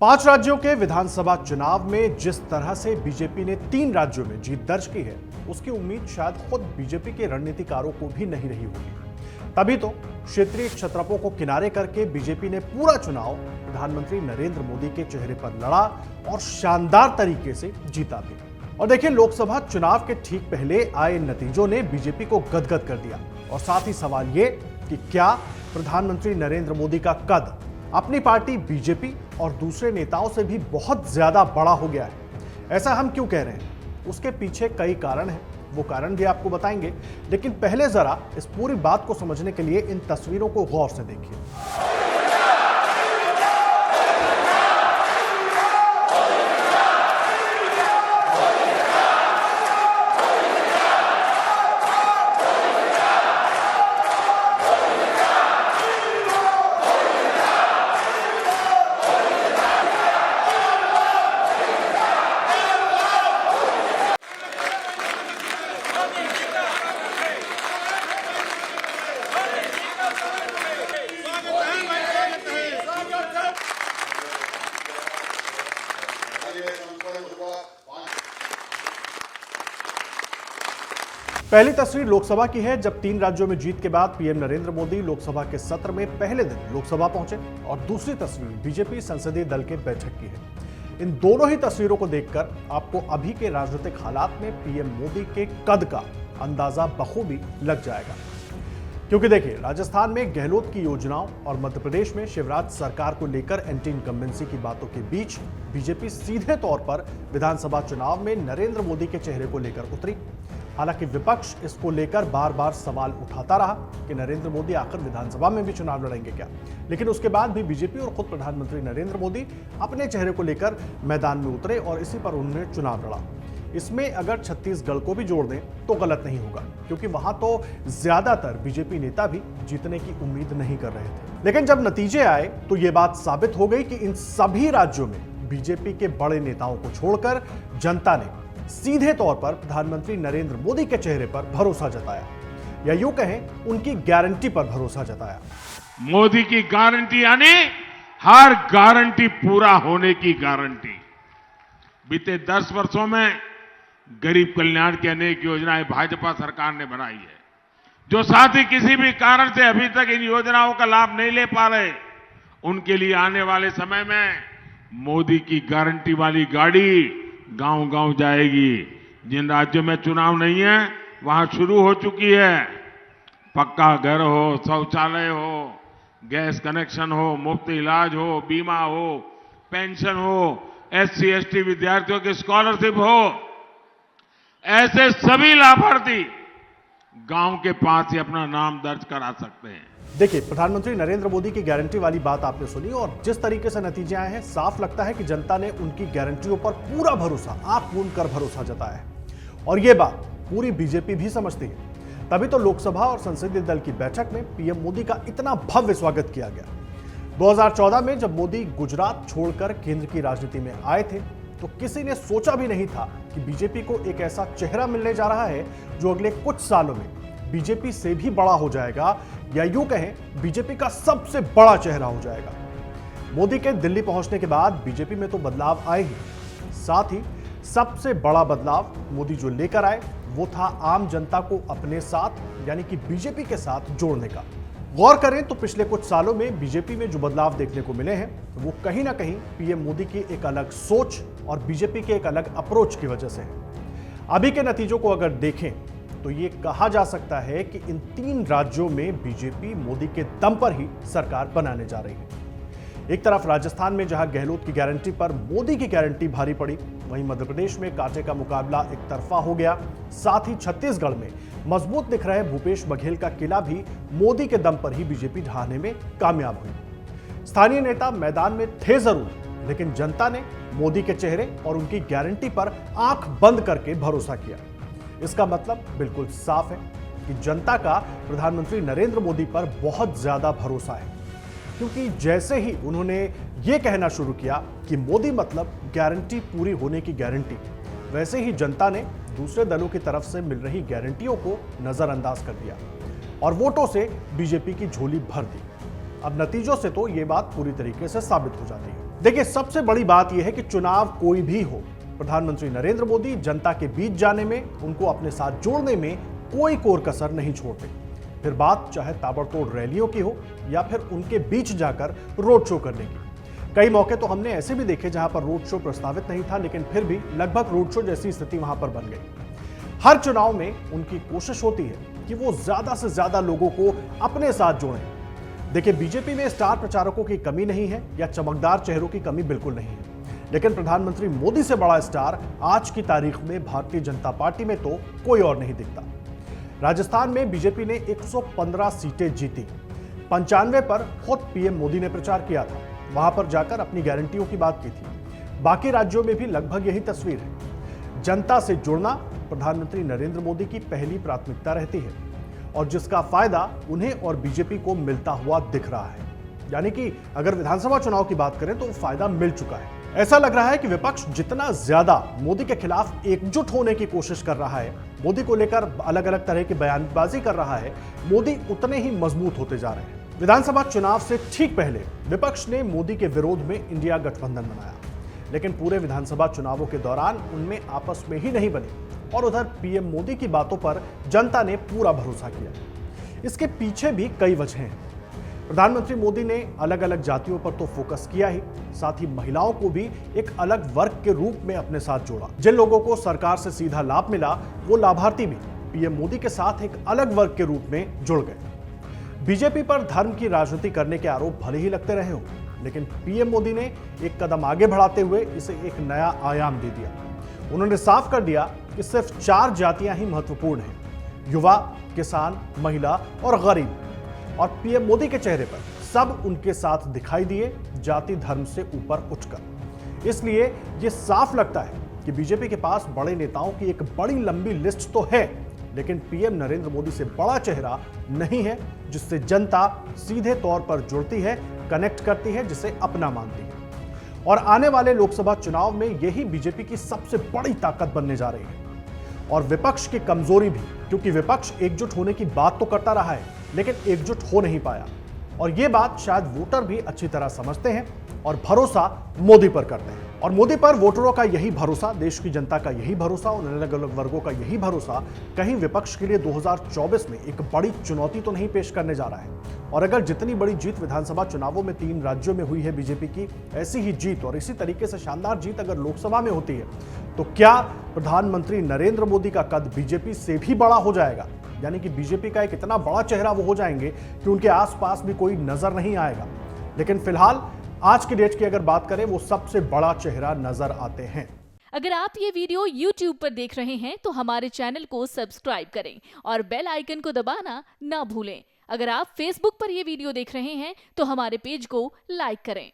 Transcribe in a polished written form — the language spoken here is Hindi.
5 राज्यों के विधानसभा चुनाव में जिस तरह से बीजेपी ने 3 राज्यों में जीत दर्ज की है, उसकी उम्मीद शायद खुद बीजेपी के रणनीतिकारों को भी नहीं रही होगी। तभी तो क्षेत्रीय क्षत्रपों को किनारे करके बीजेपी ने पूरा चुनाव प्रधानमंत्री नरेंद्र मोदी के चेहरे पर लड़ा और शानदार तरीके से जीता भी। और देखिए, लोकसभा चुनाव के ठीक पहले आए नतीजों ने बीजेपी को गदगद कर दिया। और साथ ही सवाल ये कि क्या प्रधानमंत्री नरेंद्र मोदी का कद अपनी पार्टी बीजेपी और दूसरे नेताओं से भी बहुत ज्यादा बड़ा हो गया है। ऐसा हम क्यों कह रहे हैं? उसके पीछे कई कारण हैं, वो कारण भी आपको बताएंगे। लेकिन पहले जरा इस पूरी बात को समझने के लिए इन तस्वीरों को गौर से देखिए। पहली तस्वीर लोकसभा की है, जब 3 राज्यों में जीत के बाद पीएम नरेंद्र मोदी लोकसभा के सत्र में पहले दिन लोकसभा पहुंचे। और दूसरी तस्वीर बीजेपी संसदीय दल के बैठक की है। इन दोनों ही तस्वीरों को देखकर आपको अभी के राजनीतिक हालात में पीएम मोदी के कद का अंदाजा बखूबी लग जाएगा। क्योंकि देखिए, राजस्थान में गहलोत की योजनाओं और मध्य प्रदेश में शिवराज सरकार को लेकर एंटी इनकम्बेंसी की बातों के बीच बीजेपी सीधे तौर पर विधानसभा चुनाव में नरेंद्र मोदी के चेहरे को लेकर उतरी। हालांकि विपक्ष इसको लेकर बार बार सवाल उठाता रहा कि नरेंद्र मोदी आखिर विधानसभा में भी चुनाव लड़ेंगे क्या। लेकिन उसके बाद भी बीजेपी और खुद प्रधानमंत्री नरेंद्र मोदी अपने चेहरे को लेकर मैदान में उतरे और इसी पर उन्होंने चुनाव लड़ा। इसमें अगर छत्तीसगढ़ को भी जोड़ दें तो गलत नहीं होगा, क्योंकि वहां तो ज्यादातर बीजेपी नेता भी जीतने की उम्मीद नहीं कर रहे थे। लेकिन जब नतीजे आए तो यह बात साबित हो गई कि इन सभी राज्यों में बीजेपी के बड़े नेताओं को छोड़कर जनता ने सीधे तौर पर प्रधानमंत्री नरेंद्र मोदी के चेहरे पर भरोसा जताया, या यूं कहें उनकी गारंटी पर भरोसा जताया। मोदी की गारंटी यानी हर गारंटी पूरा होने की गारंटी। बीते 10 वर्षों में गरीब कल्याण की अनेक योजनाएं भाजपा सरकार ने बनाई है। जो साथी किसी भी कारण से अभी तक इन योजनाओं का लाभ नहीं ले पा रहे, उनके लिए आने वाले समय में मोदी की गारंटी वाली गाड़ी गांव-गांव जाएगी। जिन राज्यों में चुनाव नहीं है, वहां शुरू हो चुकी है। पक्का घर हो, शौचालय हो, गैस कनेक्शन हो, मुफ्त इलाज हो, बीमा हो, पेंशन हो, SC ST विद्यार्थियों की स्कॉलरशिप हो, ऐसे सभी लाभार्थी गांव के पास ही अपना नाम दर्ज करा सकते हैं। देखिए, प्रधानमंत्री नरेंद्र मोदी की गारंटी वाली बात आपने सुनी और जिस तरीके से नतीजे आए हैं, साफ लगता है कि जनता ने उनकी गारंटियों पर पूरा भरोसा, आंख मूंद कर भरोसा जताया है। और यह बात पूरी बीजेपी भी समझती है। तभी तो लोकसभा और संसदीय दल की बैठक में पीएम मोदी का इतना भव्य स्वागत किया गया। 2014 में जब मोदी गुजरात छोड़कर केंद्र की राजनीति में आए थे, तो किसी ने सोचा भी नहीं था कि बीजेपी को एक ऐसा चेहरा मिलने जा रहा है जो अगले कुछ सालों में बीजेपी से भी बड़ा हो जाएगा, या यूं कहें बीजेपी का सबसे बड़ा चेहरा हो जाएगा। मोदी के दिल्ली पहुंचने के बाद बीजेपी में तो बदलाव आए ही, साथ ही सबसे बड़ा बदलाव मोदी जो लेकर आए वो था आम जनता को अपने साथ, यानी कि बीजेपी के साथ जोड़ने का। गौर करें तो पिछले कुछ सालों में बीजेपी में जो बदलाव देखने को मिले हैं, वो कहीं ना कहीं पीएम मोदी की एक अलग सोच और बीजेपी के एक अलग अप्रोच की वजह से है। अभी के नतीजों को अगर देखें तो ये कहा जा सकता है कि इन 3 राज्यों में बीजेपी मोदी के दम पर ही सरकार बनाने जा रही है। एक तरफ राजस्थान में जहां गहलोत की गारंटी पर मोदी की गारंटी भारी पड़ी, वहीं मध्य प्रदेश में कांटे का मुकाबला एक तरफा हो गया। साथ ही छत्तीसगढ़ में मजबूत दिख रहे भूपेश बघेल का किला भी मोदी के दम पर ही बीजेपी ढहाने में कामयाब हुई। स्थानीय नेता मैदान में थे जरूर, लेकिन जनता ने मोदी के चेहरे और उनकी गारंटी पर आंख बंद करके भरोसा किया। इसका मतलब बिल्कुल साफ है कि जनता का प्रधानमंत्री नरेंद्र मोदी पर बहुत ज्यादा भरोसा है, क्योंकि जैसे ही उन्होंने ये कहना शुरू किया कि मोदी मतलब गारंटी पूरी होने की गारंटी, वैसे ही जनता ने दूसरे दलों की तरफ से मिल रही गारंटियों को नजरअंदाज कर दिया और वोटों से बीजेपी की झोली भर दी। अब नतीजों से तो ये बात पूरी तरीके से साबित हो जाती है। देखिए, सबसे बड़ी बात यह है कि चुनाव कोई भी हो, प्रधानमंत्री नरेंद्र मोदी जनता के बीच जाने में, उनको अपने साथ जोड़ने में कोई कोर कसर नहीं छोड़ते। फिर बात चाहे ताबड़तोड़ रैलियों की हो या फिर उनके बीच जाकर रोड शो करने की। कई मौके तो हमने ऐसे भी देखे जहां पर रोड शो प्रस्तावित नहीं था, लेकिन फिर भी लगभग रोड शो जैसी स्थिति वहां पर बन गई। हर चुनाव में उनकी कोशिश होती है कि वो ज्यादा से ज्यादा लोगों को अपने साथ जोड़ें। देखिए, बीजेपी में स्टार प्रचारकों की कमी नहीं है या चमकदार चेहरों की कमी बिल्कुल नहीं है, लेकिन प्रधानमंत्री मोदी से बड़ा स्टार आज की तारीख में भारतीय जनता पार्टी में तो कोई और नहीं दिखता। राजस्थान में बीजेपी ने 115 सीटें जीती, 95 पर खुद पीएम मोदी ने प्रचार किया था, वहां पर जाकर अपनी गारंटियों की बात की थी। बाकी राज्यों में भी लगभग यही तस्वीर है। जनता से जुड़ना प्रधानमंत्री नरेंद्र मोदी की पहली प्राथमिकता रहती है और जिसका फायदा उन्हें और बीजेपी को मिलता हुआ दिख रहा है। यानी कि अगर विधानसभा चुनाव की बात करें तो फायदा मिल चुका है। ऐसा लग रहा है कि विपक्ष जितना ज्यादा मोदी के खिलाफ एकजुट होने की कोशिश कर रहा है, मोदी को लेकर अलग अलग तरह की बयानबाजी कर रहा है, मोदी उतने ही मजबूत होते जा रहे हैं। विधानसभा चुनाव से ठीक पहले विपक्ष ने मोदी के विरोध में इंडिया गठबंधन बनाया, लेकिन पूरे विधानसभा चुनावों के दौरान उनमें आपस में ही नहीं बनी और उधर पीएम मोदी की बातों पर जनता ने पूरा भरोसा किया। इसके पीछे भी कई वजह हैं। प्रधानमंत्री मोदी ने अलग अलग जातियों पर तो फोकस किया ही, साथ ही महिलाओं को भी एक अलग वर्ग के रूप में अपने साथ जोड़ा। जिन लोगों को सरकार से सीधा लाभ मिला, वो लाभार्थी भी पीएम मोदी के साथ एक अलग वर्ग के रूप में जुड़ गए। बीजेपी पर धर्म की राजनीति करने के आरोप भले ही लगते रहे हो, लेकिन पीएम मोदी ने एक कदम आगे बढ़ाते हुए इसे एक नया आयाम दे दिया। उन्होंने साफ कर दिया कि सिर्फ 4 जातियां ही महत्वपूर्ण हैं: युवा, किसान, महिला और गरीब। और पीएम मोदी के चेहरे पर सब उनके साथ दिखाई दिए, जाति धर्म से ऊपर उठकर। इसलिए यह साफ लगता है कि बीजेपी के पास बड़े नेताओं की एक बड़ी लंबी लिस्ट तो है, लेकिन पीएम नरेंद्र मोदी से बड़ा चेहरा नहीं है जिससे जनता सीधे तौर पर जुड़ती है, कनेक्ट करती है, जिसे अपना मानती है। और आने वाले लोकसभा चुनाव में यही बीजेपी की सबसे बड़ी ताकत बनने जा रही है और विपक्ष की कमजोरी भी, क्योंकि विपक्ष एकजुट होने की बात तो करता रहा है लेकिन एकजुट हो नहीं पाया। और यह बात शायद वोटर भी अच्छी तरह समझते हैं और भरोसा मोदी पर करते हैं। और मोदी पर वोटरों का यही भरोसा, देश की जनता का यही भरोसा, उन अलग अलग वर्गों का यही भरोसा कहीं विपक्ष के लिए 2024 में एक बड़ी चुनौती तो नहीं पेश करने जा रहा है। और अगर जितनी बड़ी जीत विधानसभा चुनावों में 3 राज्यों में हुई है बीजेपी की, ऐसी ही जीत और इसी तरीके से शानदार जीत अगर लोकसभा में होती है, तो क्या प्रधानमंत्री नरेंद्र मोदी का कद बीजेपी से भी बड़ा हो जाएगा? यानी कि बीजेपी का एक इतना बड़ा चेहरा वो हो जाएंगे कि उनके आसपास भी कोई नजर नहीं आएगा। लेकिन फिलहाल आज की डेट की अगर बात करें, वो सबसे बड़ा चेहरा नजर आते हैं। अगर आप ये वीडियो YouTube पर देख रहे हैं तो हमारे चैनल को सब्सक्राइब करें और बेल आइकन को दबाना ना भूलें। अगर आप Facebook पर ये वीडियो देख रहे हैं तो हमारे पेज को लाइक करें।